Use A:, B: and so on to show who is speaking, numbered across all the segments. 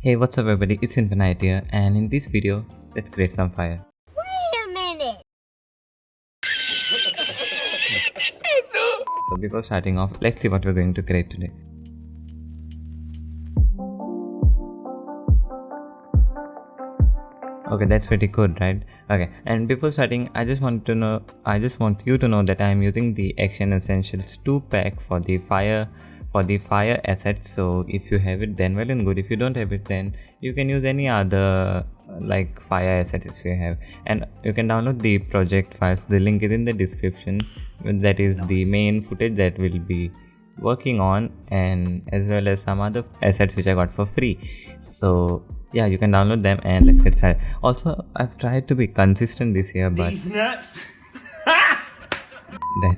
A: Hey, what's up everybody, it's Infinite here, and in this video, let's create some fire.
B: Wait a minute!
A: So before starting off, let's see what we're going to create today. Okay, that's pretty good, right? Okay, and before starting, I just want you to know that I am using the Action Essentials 2 pack for the fire assets. So if you have it, then well and good. If you don't have it, then you can use any other like fire assets if you have, and you can download the project files. The link is in the description. That is the main footage that we'll be working on, and as well as some other assets which I got for free. So yeah, you can download them and let's get started. Also, I've tried to be consistent this year, but that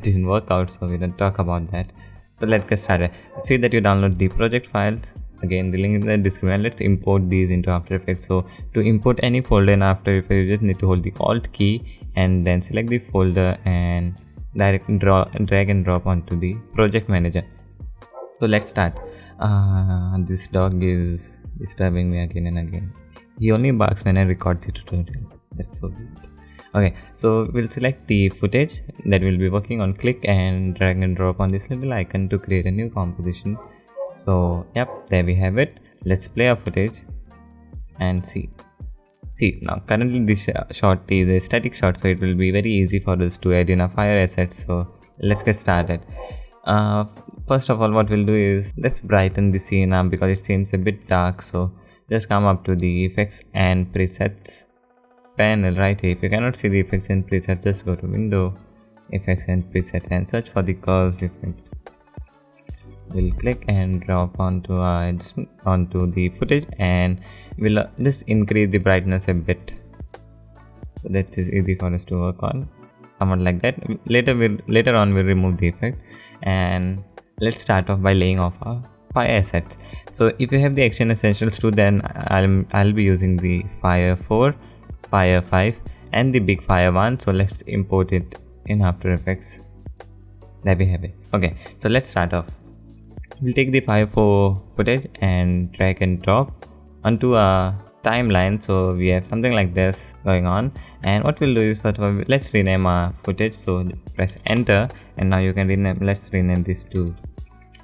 A: didn't work out, so we don't talk about that. So let's get started. See that you download the project files. Again, the link in the description. Let's import these into After Effects. So to import any folder in After Effects, you just need to hold the Alt key and then select the folder and drag and drop onto the project manager. So let's start. This dog is disturbing me again and again. He only barks when I record the tutorial. That's so weird. Okay, so we'll select the footage that we'll be working on, click and drag and drop on this little icon to create a new composition. So yep, there we have it. Let's play our footage and see now currently this shot is a static shot, so it will be very easy for us to add in a fire asset. So let's get started. First of all, what we'll do is let's brighten the scene up because it seems a bit dark. So just come up to the effects and presets panel right here. If you cannot see the effects and presets, just go to window, effects and presets and search for the curves effect. We'll click and drop onto the footage, and we'll just increase the brightness a bit, so that is easy for us to work on, somewhat like that. Later on we'll remove the effect, and let's start off by laying off our fire assets. So if you have the Action Essentials 2, then I'll be using the Fire 4, Fire 5 and the big Fire 1. So let's import it in After Effects. There we have it. Okay, so let's start off. We'll take the Fire 4 footage and drag and drop onto a timeline. So we have something like this going on, and what we'll do is, first of all, let's rename our footage. So press enter, and now you can let's rename this to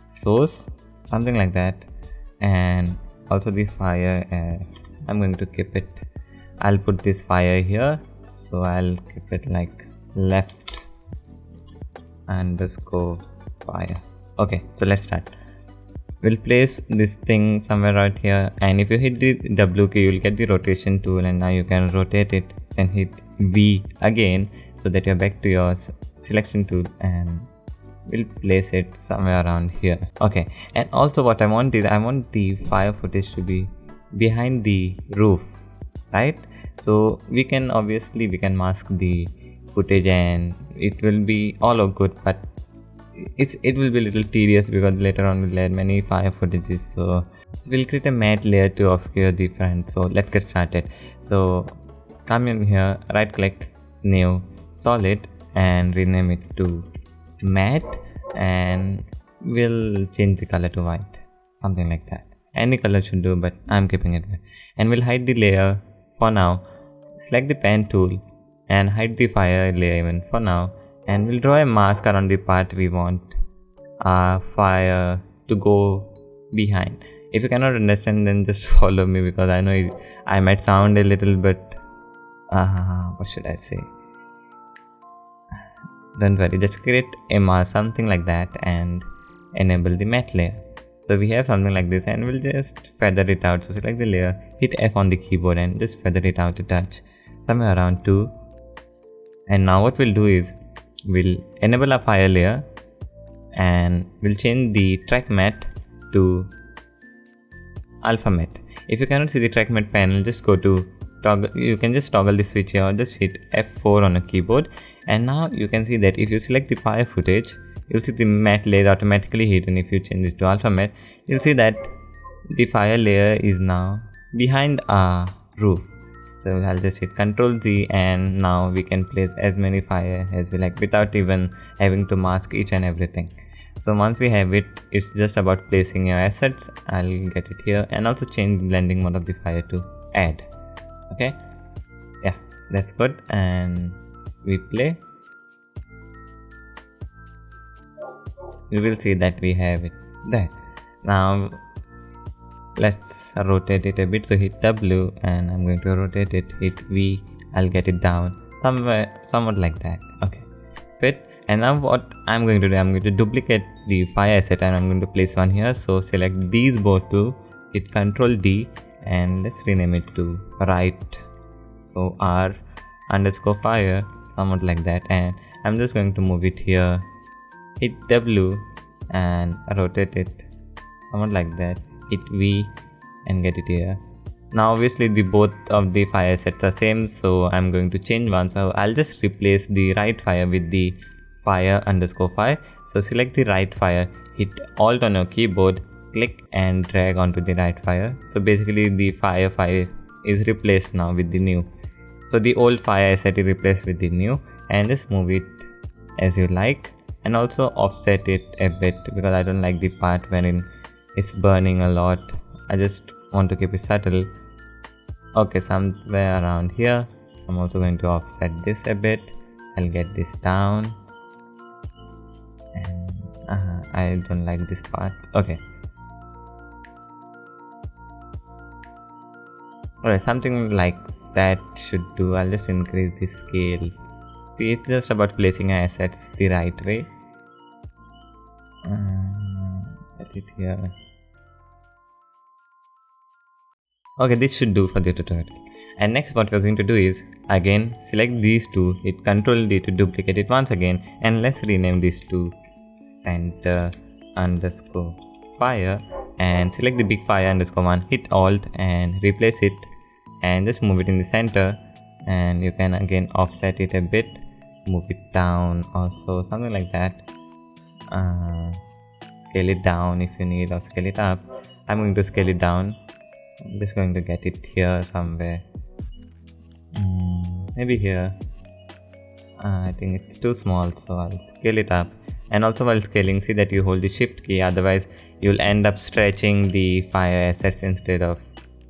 A: source, something like that. And also the fire, I'm going to keep it, I'll put this fire here, so I'll keep it like left underscore fire. Okay, so let's start. We'll place this thing somewhere right here, and if you hit the W key, you'll get the rotation tool, and now you can rotate it and hit V again so that you're back to your selection tool, and we'll place it somewhere around here. Okay, and also what I want is, I want the fire footage to be behind the roof, right? So we can mask the footage and it will be all good, but it will be a little tedious because later on we'll add many fire footages. So we'll create a matte layer to obscure the front. So let's get started. So come in here, right click, new, solid, and rename it to matte, and we'll change the color to white, something like that. Any color should do, but I'm keeping it white. And we'll hide the layer for now. Select the pen tool and hide the fire layer even for now, and we'll draw a mask around the part we want our fire to go behind. If you cannot understand, then just follow me, because I know I might sound a little bit what should I say, don't worry, just create a mask, something like that, and enable the matte layer. So we have something like this, and we'll just feather it out. So select the layer, hit F on the keyboard and just feather it out a touch, somewhere around 2. And now what we'll do is, we'll enable a fire layer and we'll change the track matte to alpha matte. If you cannot see the track matte panel, just go to toggle, you can just toggle the switch here or just hit F4 on a keyboard, and now you can see that if you select the fire footage, you'll see the matte layer automatically hidden. If you change it to alpha matte, you'll see that the fire layer is now behind our roof. So I'll just hit Ctrl Z, and now we can place as many fire as we like without even having to mask each and everything. So once we have it, it's just about placing your assets. I'll get it here, and also change the blending mode of the fire to add. Okay, yeah, that's good. And we play, you will see that we have it there. Now let's rotate it a bit. So hit W, and I'm going to rotate it. Hit V, I'll get it down somewhat like that. Okay, fit. And now what I'm going to do, I'm going to duplicate the fire asset, and I'm going to place one here. So select these both two, hit Ctrl D, and let's rename it to right. So R underscore fire, somewhat like that. And I'm just going to move it here, hit W and rotate it somewhat like that, hit V and get it here. Now obviously the both of the fire assets are same, so I'm going to change one. So I'll just replace the right fire with the fire underscore fire. So select the right fire, hit Alt on your keyboard, click and drag onto the right fire. So basically the fire is replaced now with the new. So the old fire asset is replaced with the new, and just move it as you like, and also offset it a bit because I don't like the part wherein it's burning a lot. I just want to keep it subtle. Okay, somewhere around here. I'm also going to offset this a bit. I'll get this down, and I don't like this part. Okay, alright, something like that should do. I'll just increase the scale. See, it's just about placing our assets the right way. Get it here. Okay, this should do for the tutorial. And next what we're going to do is, again, select these two, hit Ctrl D to duplicate it once again, and let's rename these two center underscore fire, and select the big fire underscore one, hit Alt and replace it, and just move it in the center. And you can again offset it a bit, move it down also, something like that. Scale it down if you need, or scale it up. I'm going to scale it down. I'm just going to get it here somewhere, maybe here. I think it's too small, so I'll scale it up. And also while scaling, see that you hold the shift key, otherwise you'll end up stretching the fire assets instead of,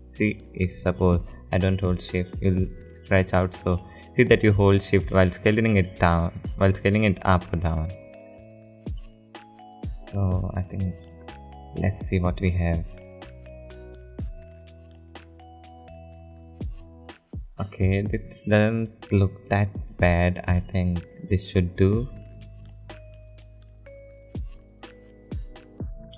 A: see, if suppose I don't hold shift, you'll stretch out. So see that you hold shift while scaling it down, while scaling it up or down. So I think, let's see what we have. Okay, this doesn't look that bad. I think this should do.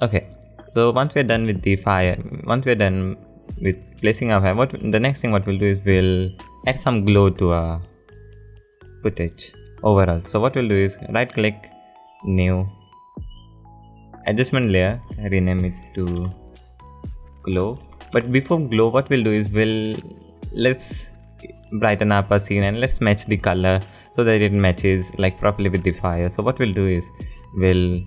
A: Okay, so once we're done with the fire, once we're done with placing our fire, the next thing what we'll do is we'll add some glow to our footage overall. So what we'll do is right click, new, adjustment layer, rename it to glow. But before glow, what we'll do is let's brighten up our scene and let's match the color so that it matches like properly with the fire. So what we'll do is we'll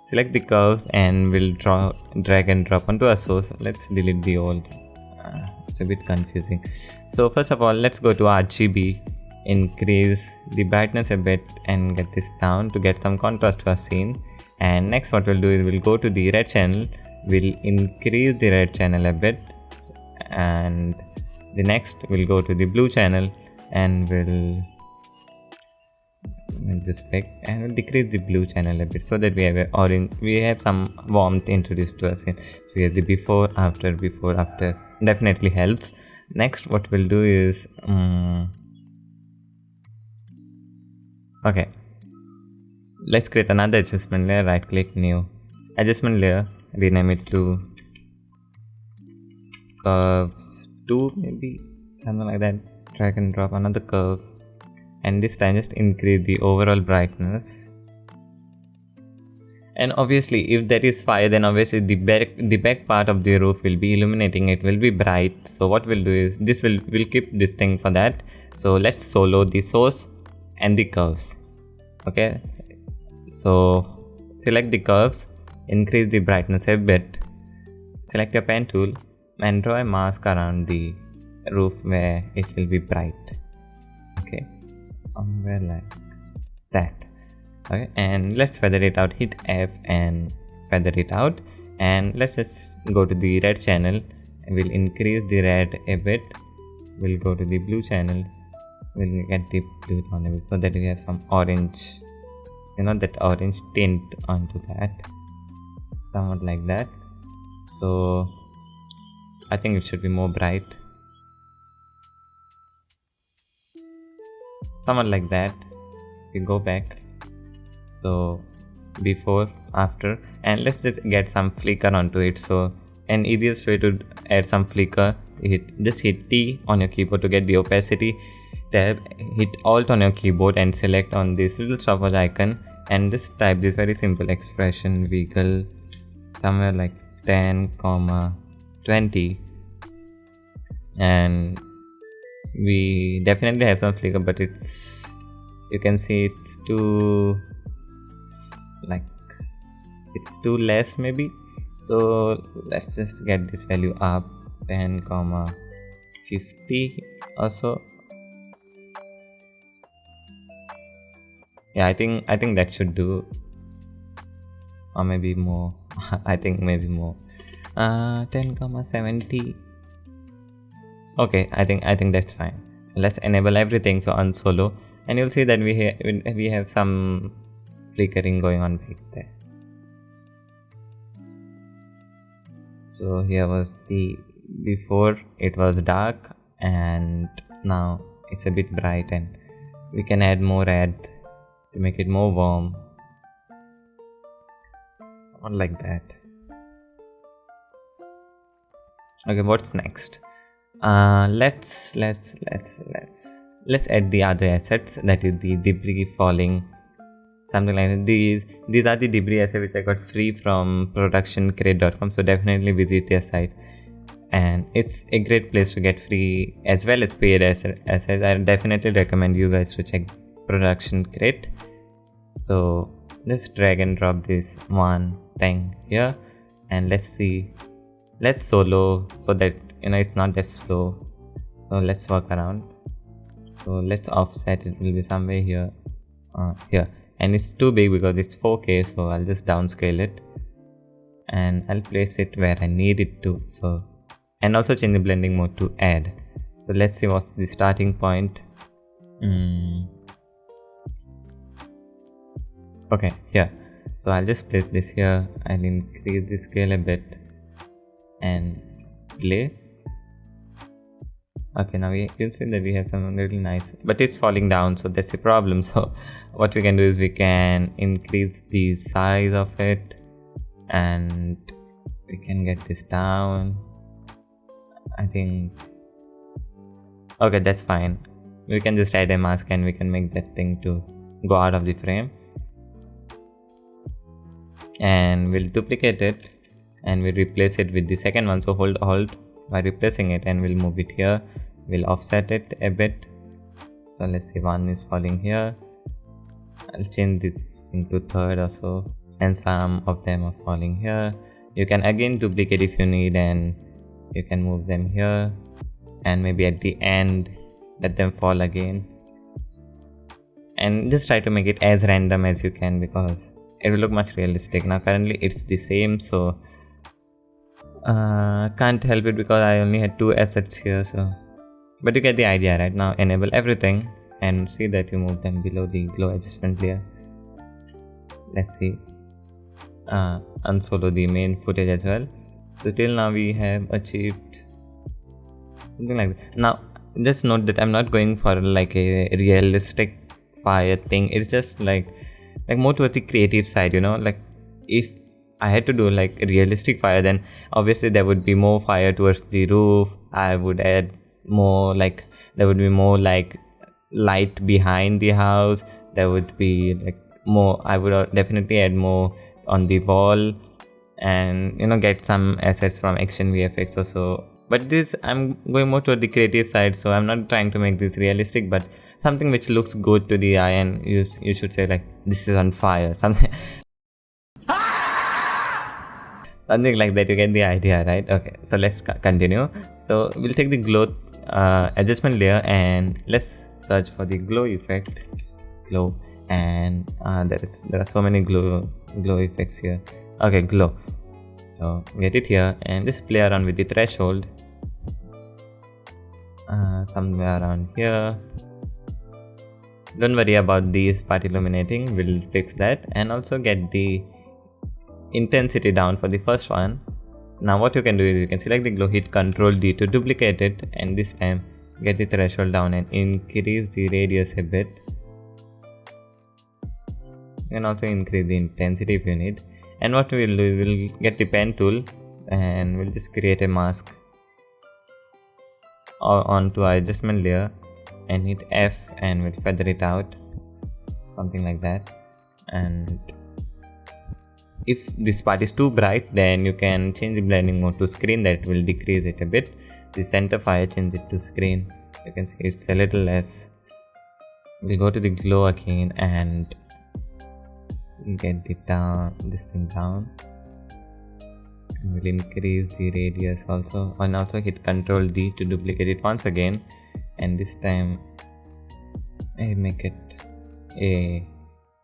A: select the curves and we'll drag and drop onto our source. Let's delete the old, it's a bit confusing. So first of all, let's go to RGB, increase the brightness a bit and get this down to get some contrast to our scene. And next what we'll do is we'll go to the red channel, we'll increase the red channel a bit, and the next we'll go to the blue channel and we'll just pick and we'll decrease the blue channel a bit so that we have a orange, we have some warmth introduced to us. So here the before after definitely helps. Next what we'll do is okay, let's create another adjustment layer. Right click, new, adjustment layer, rename it to curves 2, maybe something like that. Drag and drop another curve, and this time just increase the overall brightness. And obviously if there is fire, then obviously the back part of the roof will be illuminating, it will be bright. So what we'll do is we'll keep this thing for that. So let's solo the source and the curves. Okay, so select the curves, increase the brightness a bit, select your pen tool and draw a mask around the roof where it will be bright. Okay, somewhere like that. Okay, and let's feather it out. Hit F and feather it out, and let's just go to the red channel and we'll increase the red a bit. We'll go to the blue channel, we'll get the blue tone a bit so that we have some orange, that orange tint onto that, somewhat like that. So I think it should be more bright, somewhat like that. We go back, so before, after, and let's just get some flicker onto it. So an easiest way to add some flicker, just hit T on your keyboard to get the opacity tab, hit Alt on your keyboard and select on this little stopwatch icon and just type this very simple expression wiggle somewhere like 10,20, and we definitely have some flicker, but it's, you can see it's too, like, it's too less maybe. So let's just get this value up 10,50 or so. Yeah, I think that should do, or maybe more. I think maybe more. 10,70. Okay, I think that's fine. Let's enable everything, so unsolo, and you'll see that we have some flickering going on back there. So here was the, before it was dark and now it's a bit bright, and we can add more red to make it more warm, something like that. Okay, what's next? Let's add the other assets, that is the debris falling, something like that. These are the debris assets which I got free from productioncrate.com, so definitely visit their site, and it's a great place to get free as well as paid assets. I definitely recommend you guys to check productioncrate. So just drag and drop this one thing here, and let's solo so that it's not that slow. So let's work around. So let's offset, it will be somewhere here, and it's too big because it's 4K, so I'll just downscale it and I'll place it where I need it to. So, and also change the blending mode to add. So let's see what's the starting point. Okay, here. So I'll just place this here, I'll increase the scale a bit and play. Okay, now you'll see that we have something really nice, but it's falling down, so that's a problem. So what we can do is we can increase the size of it and we can get this down, I think. Okay, that's fine. We can just add a mask and we can make that thing to go out of the frame, and we'll duplicate it and we'll replace it with the second one. So hold Alt by replacing it and we'll move it here. We'll offset it a bit. So let's see, one is falling here. I'll change this into third or so, and some of them are falling here. You can again duplicate if you need, and you can move them here, and maybe at the end let them fall again, and just try to make it as random as you can because it will look much realistic. Now currently it's the same, so can't help it because I only had 2 assets here, so but you get the idea, right? Now enable everything and see that you move them below the glow adjustment layer. Let's see, unsolo the main footage as well. So till now we have achieved something like that. Now just note that I'm not going for like a realistic fire thing. It's just like more towards the creative side, like if I had to do like a realistic fire, then obviously there would be more fire towards the roof. I would add more, like there would be more like light behind the house. There would be like more, I would definitely add more on the wall, and get some assets from Action VFX or so. But this, I'm going more toward the creative side, so I'm not trying to make this realistic, but something which looks good to the eye, and you should say like, this is on fire, something something like that. You get the idea, right? Okay, so let's continue. So we'll take the glow adjustment layer and let's search for the glow effect, glow, and there are so many glow effects here. Okay, glow. So get it here and just play around with the threshold somewhere around here. Don't worry about these part illuminating, we'll fix that, and also get the intensity down for the first one. Now what you can do is you can select the glow, hit Ctrl D to duplicate it, and this time get the threshold down and increase the radius a bit. You can also increase the intensity if you need. And what we'll do is we'll get the pen tool and we'll just create a mask onto our adjustment layer and hit F and we'll feather it out, something like that. And if this part is too bright, then you can change the blending mode to screen, that will decrease it a bit. The center fire, change it to screen, you can see it's a little less. We'll go to the glow again and get this thing down. We'll increase the radius also, and also hit Ctrl D to duplicate it once again, and this time I make it a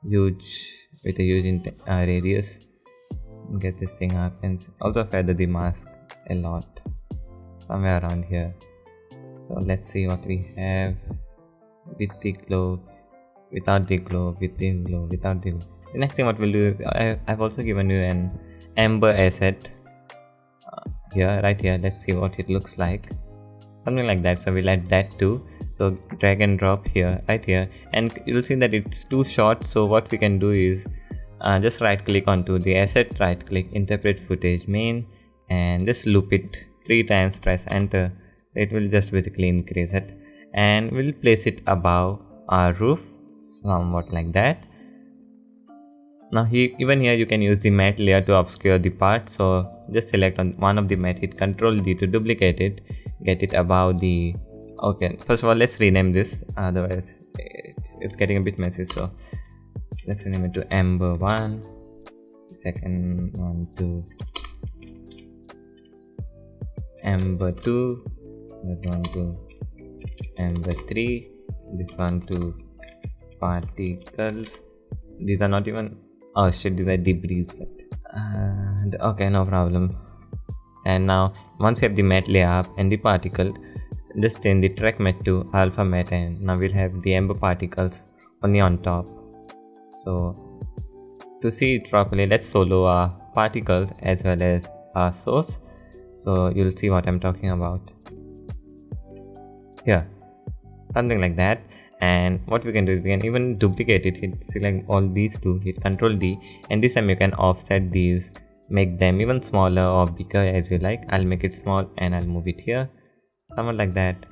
A: huge radius. Get this thing up and also feather the mask a lot, somewhere around here. So let's see what we have with the glow, without the glow, with the glow, without the glow. The next thing what we'll do is I've also given you an Ember asset here, right here. Let's see what it looks like, something like that. So we'll add that too. So drag and drop here, right here, and you'll see that it's too short. So what we can do is just right click onto the asset, right click, interpret footage main, and just loop it 3 times, press enter. It will just basically increase it, and we'll place it above our roof, somewhat like that. Now even here you can use the matte layer to obscure the part. So just select on one of the matte, hit Ctrl D to duplicate it, get it above the. Okay, first of all let's rename this, otherwise it's getting a bit messy. So let's rename it to Ember 1, second one to Ember 2, third one to Ember 3, this one to particles. These are not even, oh shit, these are debris, but okay, no problem. And now once you have the matte layer up and the particle, just change the track matte to alpha matte, and now we'll have the Ember particles only on top. So to see it properly, let's solo our particles as well as our source, so you'll see what I'm talking about here, something like that. And what we can do is we can even duplicate it, hit select all these two, hit Ctrl D, and this time you can offset these, make them even smaller or bigger as you like. I'll make it small and I'll move it here, somewhat like that.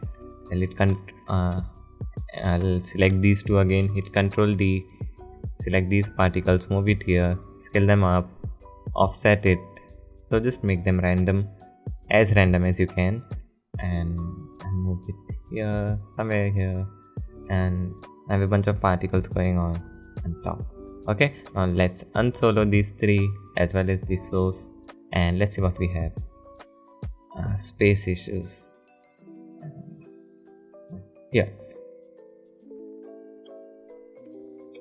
A: I'll select these two again, hit Ctrl D, select these particles, move it here, scale them up, offset it. So just make them random as you can, and move it here, somewhere here, and I have a bunch of particles going on top. Okay, now let's unsolo these 3 as well as the source, and let's see what we have. Space issues. Yeah,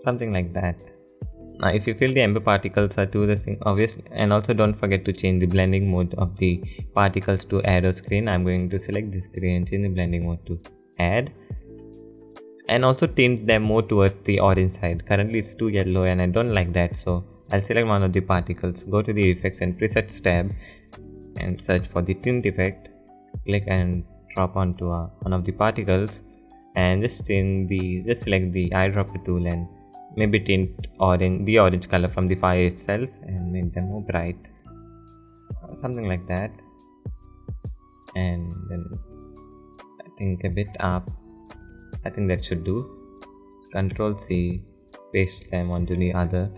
A: something like that. Now if you feel the Ember particles are too obvious, and also don't forget to change the blending mode of the particles to arrow screen. I'm going to select these 3 and change the blending mode to add, and also tint them more towards the orange side. Currently it's too yellow and I don't like that, so I'll select one of the particles, go to the effects and presets tab and search for the tint effect, click and drop onto one of the particles, and just select the eyedropper tool and maybe tint the orange color from the fire itself and make them more bright, something like that. And then I think a bit up, I think that should do. Ctrl C, paste them onto the other.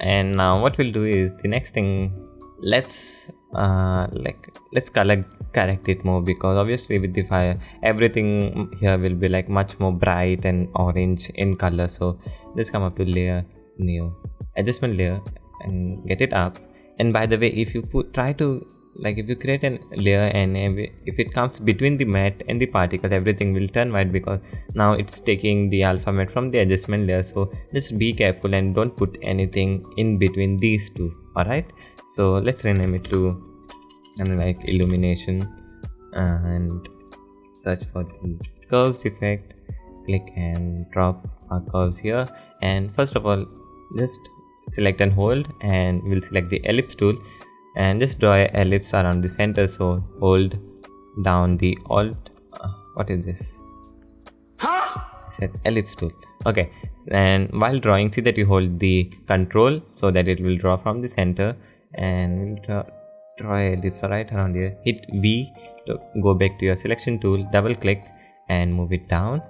A: And now what we'll do is the next thing, let's correct it more, because obviously with the fire everything here will be like much more bright and orange in color. So just come up to layer, new adjustment layer, and get it up. And by the way, if you try to like if you create a layer and if it comes between the matte and the particle, everything will turn white because now it's taking the alpha matte from the adjustment layer. So just be careful and don't put anything in between these two. Alright, so let's rename it to like illumination and search for the curves effect. Click and drop our curves here, and first of all just select and hold, and we'll select the ellipse tool and just draw an ellipse around the center. So hold down the alt what is this? I said ellipse tool. Okay, and while drawing, see that you hold the control so that it will draw from the center, and we'll draw an ellipse right around here. Hit V to go back to your selection tool, double click and move it down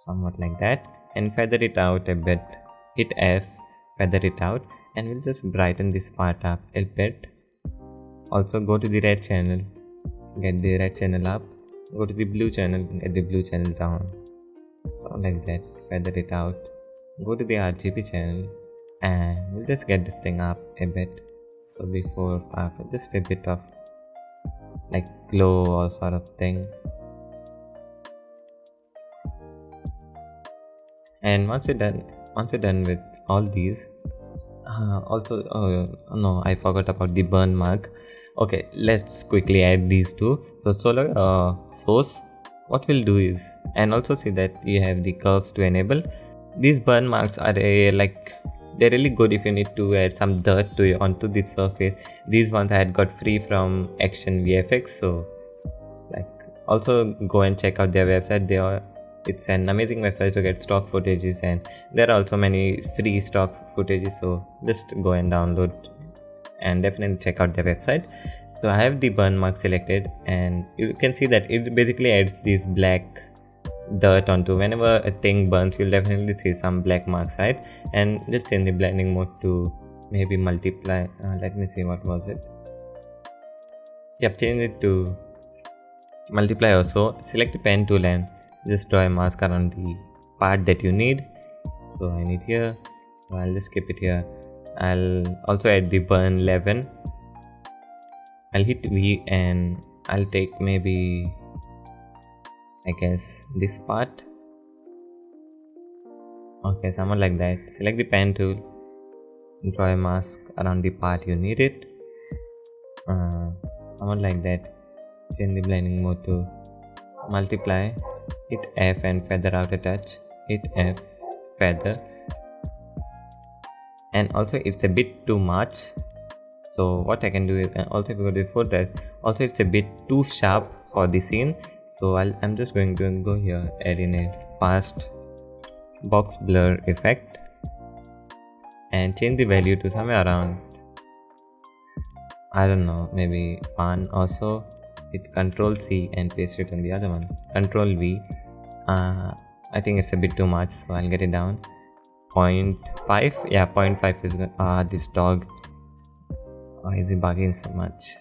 A: somewhat like that, and feather it out a bit. Hit F, feather it out, and we'll just brighten this part up a bit. Also go to the red channel, get the red channel up, go to the blue channel, get the blue channel down, so like that. Feather it out, go to the RGB channel, and we'll just get this thing up a bit. So before after, just a bit of like glow or sort of thing. And once you're done with all these, also no, I forgot about the burn mark. Okay, let's quickly add these two. So solar source, what we'll do is, and also see that you have the curves to enable. These burn marks are they're really good if you need to add some dirt onto the surface. These ones I had got free from Action VFX, so like also go and check out their website. It's an amazing website to get stock footages, and there are also many free stock footages, so just go and download and definitely check out their website. So I have the burn mark selected, and you can see that it basically adds this black dirt onto. Whenever a thing burns, you'll definitely see some black marks, right? And just in the blending mode to maybe multiply. Let me see, what was it? Yep, change it to multiply also. Select the pen tool and just draw a mask around the part that you need. So I need here, so I'll just keep it here. I'll also add the burn 11. I'll hit V and I'll take maybe, I guess, this part. Okay, somewhat like that. Select the pen tool, draw a mask around the part you need it. Somewhat like that. Change the blending mode to multiply. Hit F and feather out a touch. Hit F, feather. And also it's a bit too much, so what I can do is, also if you go to the photo, also it's a bit too sharp for the scene, so I'm just going to go here, add in a fast box blur effect and change the value to somewhere around, I don't know, maybe 1 or so. Hit Control C and paste it on the other one. Control V. I think it's a bit too much, so I'll get it down. 0.5. Yeah, 0.5 is good. This dog. Why is he barking so much?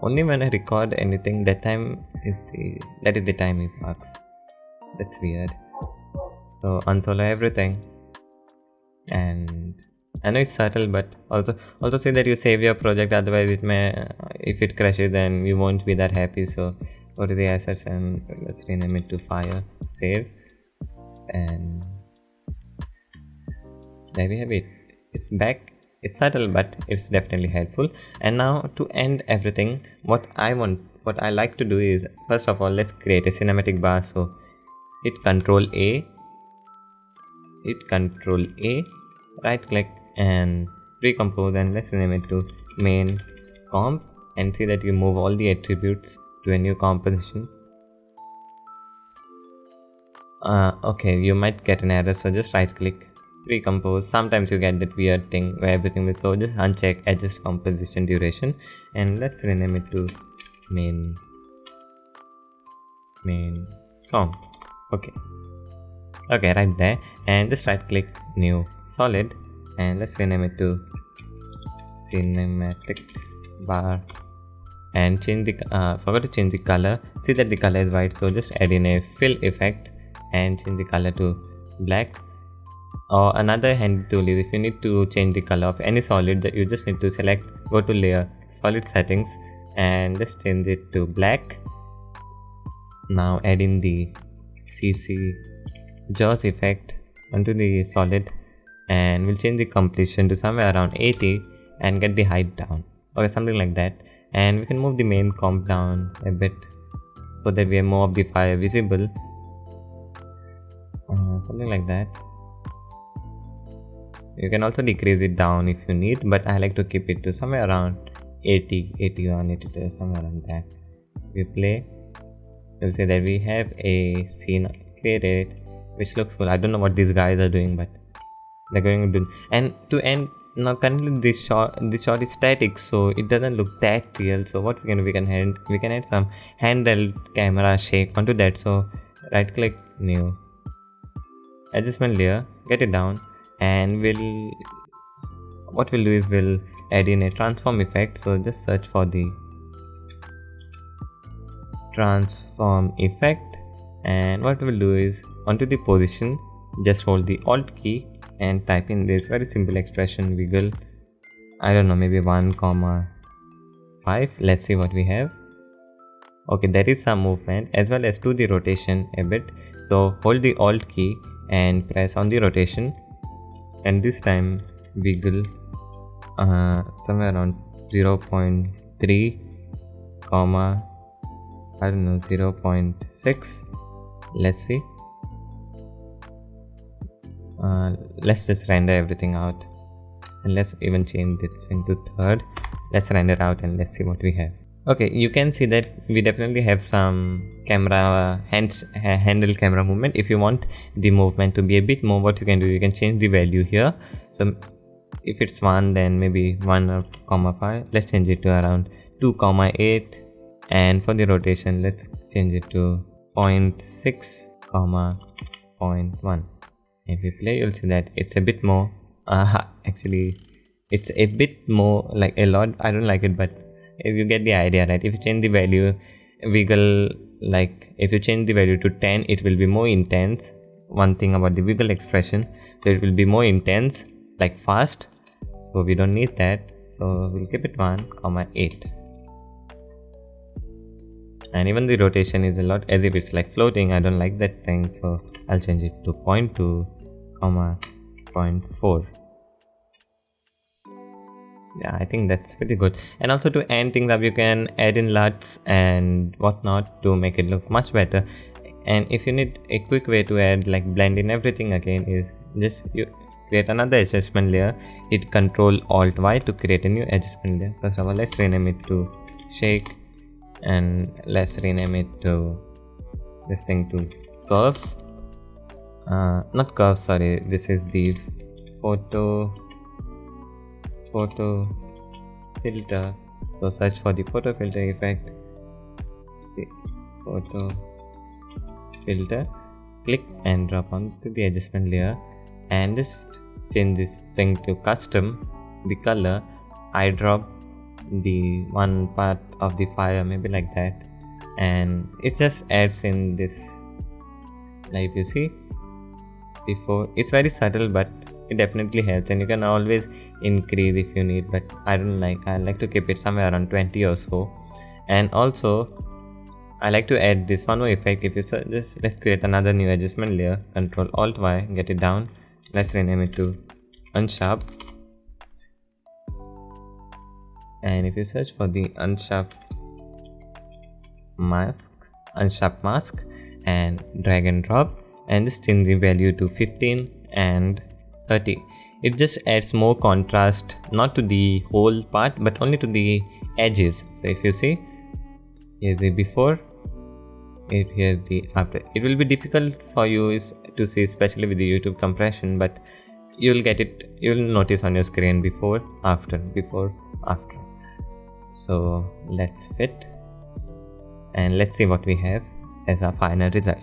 A: Only when I record anything, that is the time he barks. That's weird. So unsolo everything. And I know it's subtle, but also say that you save your project, otherwise it may, if it crashes, then you won't be that happy. So go to the assets and let's rename it to fire. Save, and there we have it. It's back. It's subtle, but it's definitely helpful. And now to end everything, what I like to do is, first of all, let's create a cinematic bar. So hit Control A, right click and recompose, and let's rename it to main comp, and see that you move all the attributes to a new composition. Okay, you might get an error, so just right click, recompose. Sometimes you get that weird thing where everything will, so just uncheck adjust composition duration, and let's rename it to main comp. Okay, right there, and just right click, new solid, and let's rename it to cinematic bar, and change the forgot to change the color. See that the color is white, so just add in a fill effect and change the color to black. Or another handy tool is, if you need to change the color of any solid, that you just need to select, go to layer, solid settings and just change it to black. Now add in the CC jaws effect onto the solid, and we'll change the completion to somewhere around 80 and get the height down, or something like that. And we can move the main comp down a bit so that we have more of the fire visible, something like that. You can also decrease it down if you need, but I like to keep it to somewhere around 80, 81, 82, somewhere around that. We play, you'll see that we have a scene created which looks cool. I don't know what these guys are doing, but they're going to do. And to end, now currently this shot is static, so it doesn't look that real. So what we can do, we can add some handheld camera shake onto that. So right click, new adjustment layer, get it down, and what we'll do is we'll add in a transform effect. So just search for the transform effect, and what we'll do is onto the position, just hold the alt key and type in this very simple expression wiggle, I don't know, maybe 1,5. Let's see what we have. Okay, there is some movement, as well as to the rotation a bit. So hold the alt key and press on the rotation, and this time wiggle somewhere around 0.3, I don't know, 0.6. let's see. Let's just render everything out, and let's even change this into third. Let's render out and let's see what we have. Okay, you can see that we definitely have some camera handle camera movement. If you want the movement to be a bit more, what you can do, you can change the value here. So if it's 1, then maybe 1,5. Let's change it to around 2,8, and for the rotation, let's change it to 0.6, 0.1. If we play, you'll see that it's a bit more. Actually, it's a bit more, like a lot. I don't like it, but if you get the idea, right? If you change the value, wiggle, like if you change the value to 10, it will be more intense. One thing about the wiggle expression, so it will be more intense, like fast. So we don't need that. So we'll keep it 1,8. And even the rotation is a lot, as if it's like floating. I don't like that thing, so I'll change it to 0.2, 0.4. Yeah, I think that's pretty good. And also to end things up, you can add in LUTs and whatnot to make it look much better. And if you need a quick way to add, like blend in everything again, is just you create another adjustment layer, hit Ctrl-Alt-Y to create a new adjustment layer. First of all, let's rename it to shake, and let's rename it to this thing to curves. Not curves, sorry, this is the photo filter. So search for the photo filter effect, the photo filter, click and drop onto the adjustment layer, and just change this thing to custom, the color. I drop the one part of the fire, maybe like that, and it just adds in this, like you see before. It's very subtle, but it definitely helps, and you can always increase if you need, but I like to keep it somewhere around 20 or so. And also I like to add this one more effect. If you just, let's create another new adjustment layer, Ctrl-Alt-Y, get it down, let's rename it to unsharp. And if you search for the unsharp mask and drag and drop, and just change the value to 15 and 30. It just adds more contrast, not to the whole part, but only to the edges. So if you see, here's the before, here's the after. It will be difficult for you to see, especially with the YouTube compression, but you'll get it, you'll notice on your screen before, after. So let's fit, and let's see what we have as our final result.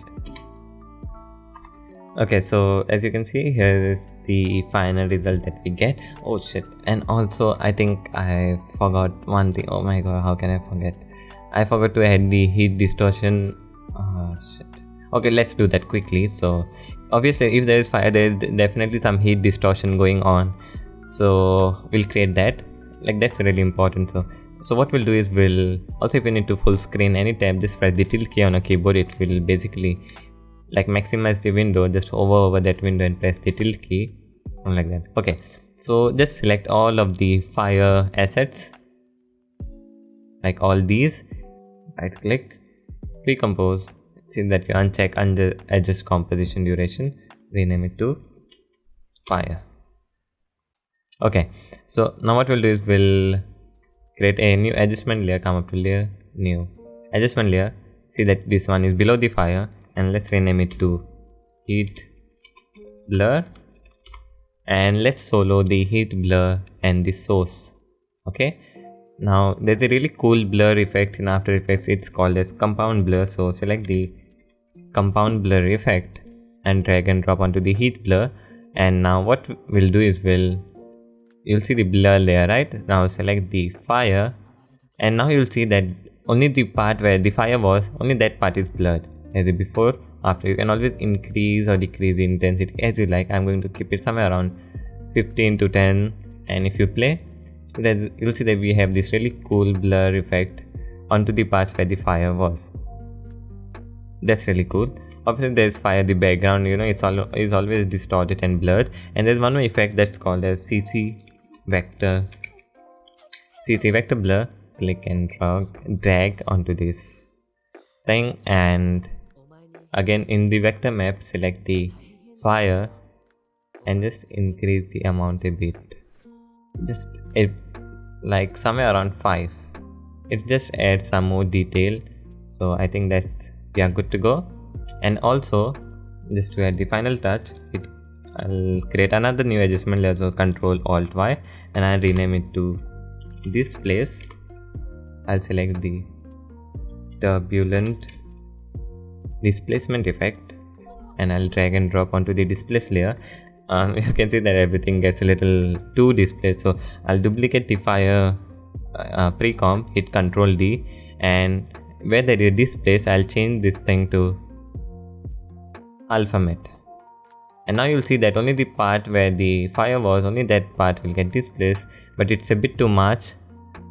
A: Okay, so as you can see, here is the final result that we get. Oh shit, and also I think I forgot one thing. Oh my god, how can I forget? I forgot to add the heat distortion. Oh shit. Okay, let's do that quickly. So obviously if there is fire, there is definitely some heat distortion going on, so we'll create that. Like, that's really important. So So what we'll do is we'll also, if you need to full screen any tab, just press the tilt key on a keyboard. It will basically like maximize the window. Just hover over that window and press the tilt key like that. Okay, so just select all of the fire assets, like all these, right click, recompose. See that you uncheck under adjust composition duration, rename it to fire. Okay, so now what we'll do is we'll create a new adjustment layer, come up to layer, new adjustment layer. See that this one is below the fire, and let's rename it to heat blur, and let's solo the heat blur and the source. Okay, now there's a really cool blur effect in After Effects. It's called as compound blur. So select the compound blur effect and drag and drop onto the heat blur, and now what we'll do is you'll see the blur layer, right? Now select the fire, and now you'll see that only the part where the fire was, only that part is blurred. As before, after, you can always increase or decrease the intensity as you like. I'm going to keep it somewhere around 15 to 10, and if you play, then you'll see that we have this really cool blur effect onto the parts where the fire was. That's really cool. Obviously there's fire, the background, you know, it's always distorted and blurred. And there's one more effect that's called as CC vector blur. Click and drag onto this thing, and again in the vector map select the fire and just increase the amount a bit, just like somewhere around 5. It just adds some more detail, so I think we are good to go. And also, just to add the final touch, I'll create another new adjustment layer, so Control Alt Y, and I'll rename it to this place. I'll select the turbulent displacement effect, and I'll drag and drop onto the displace layer. You can see that everything gets a little too displaced, so I'll duplicate the fire pre-comp, hit Ctrl D, and where there is displace, I'll change this thing to alpha matte. And now you'll see that only the part where the fire was, only that part will get displaced, but it's a bit too much.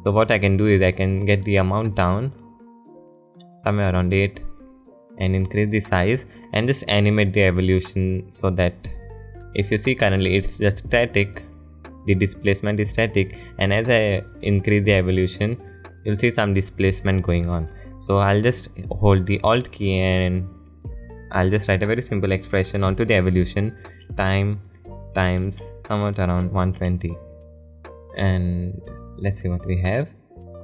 A: So what I can do is I can get the amount down somewhere around 8 and increase the size and just animate the evolution, so that if you see currently it's just static, the displacement is static, and as I increase the evolution you'll see some displacement going on. So I'll just hold the Alt key and I'll just write a very simple expression onto the evolution, time times somewhat around 120, and let's see what we have.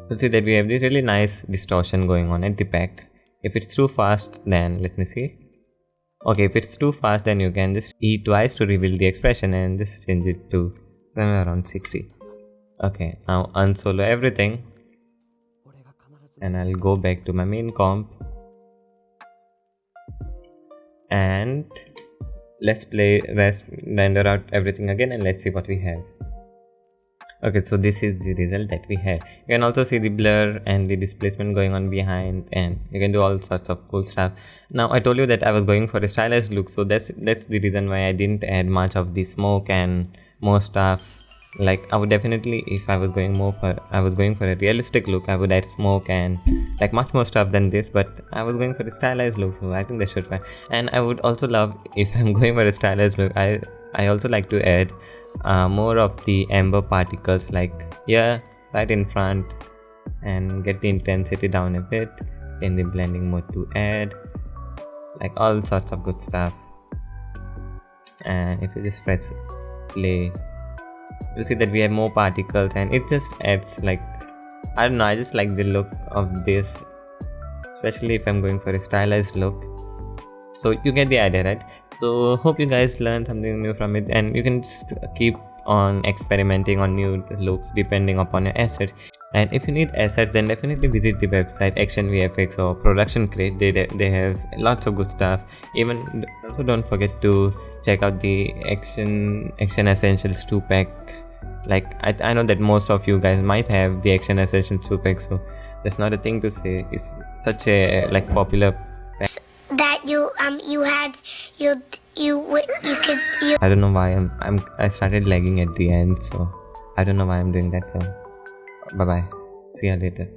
A: You'll see that we have this really nice distortion going on at the back. If it's too fast, then let me see. Okay, if it's too fast, then you can just E twice to reveal the expression and just change it to somewhere around 60. Okay, now unsolo everything, and I'll go back to my main comp, and let's render out everything again, and let's see what we have. Okay, so this is the result that we have. You can also see the blur and the displacement going on behind, and you can do all sorts of cool stuff. Now I told you that I was going for a stylized look, so that's the reason why I didn't add much of the smoke and more stuff. Like I would definitely, if I was going for a realistic look, I would add smoke and like much more stuff than this, but I was going for a stylized look, so I think that should fine. And I would also love, if I'm going for a stylized look, I also like to add more of the ember particles, like here right in front, and get the intensity down a bit, change the blending mode to add, like all sorts of good stuff. And if you just press play, you'll see that we have more particles, and it just adds, like, I don't know, I just like the look of this, especially if I'm going for a stylized look. So you get the idea, right? So hope you guys learned something new from it, and you can just keep on experimenting on new looks depending upon your assets. And if you need assets, then definitely visit the website Action VFX or Production Crate. They have lots of good stuff. Even also don't forget to check out the Action Essentials 2-pack. Like I know that most of you guys might have the Action Essentials 2-pack, so that's not a thing to say. It's such a like popular pack
B: that you could.
A: I don't know why I started lagging at the end, so I don't know why I'm doing that. So bye bye. See you later.